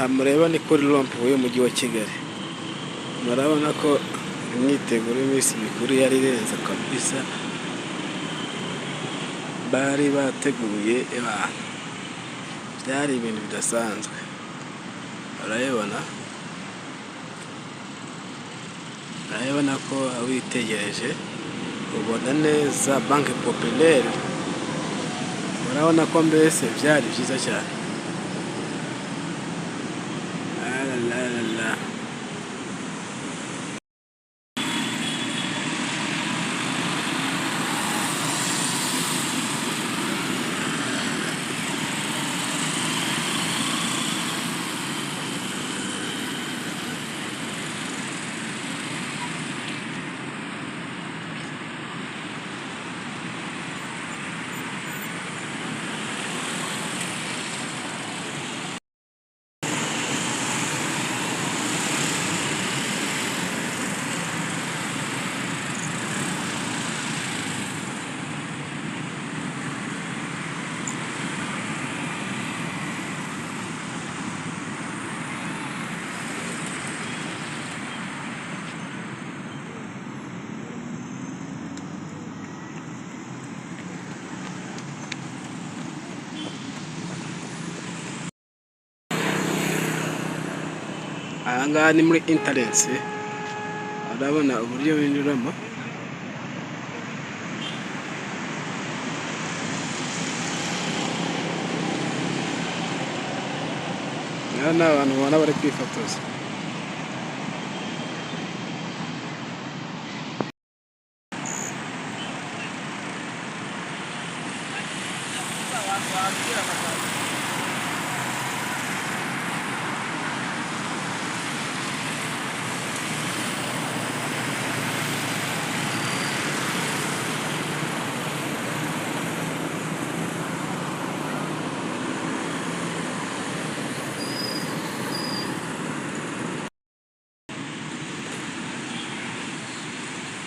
aha mureba ni kuri rompuwe y'umujyi wa Kigali. Murabona ko imyiteguro y'iminsi mikuru yari irenze kabisa, bari bateguye abantu, byari ibintu bidasanzwe. urabona ko witegereje ubona neza Banque Populaire, urabona ko mbese byari byiza cyane. Aha ngaha ni muri Interence, urabona uburyo binyuramo. Aha ni abantu ubona bari kwifotoza.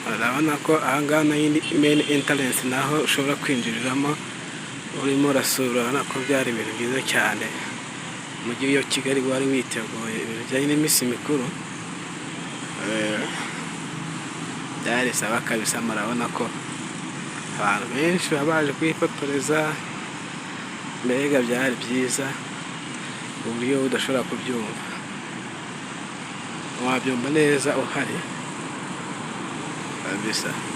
Urabona ko aha ngaha nayo ni main entrance, naho ushobora kwinjiriramo urimo urasura. Urabona ko byari ibintu byiza cyane, umujyi wa Kigali wari witeguye ibintu bijyanye n'iminsi mikuru, byari sawa kabisa. Murabona ko abantu benshi baba baje kwifotoreza, mbega byari byiza uburyo udashobora kubyumva, wabyumva neza uhari kabisa.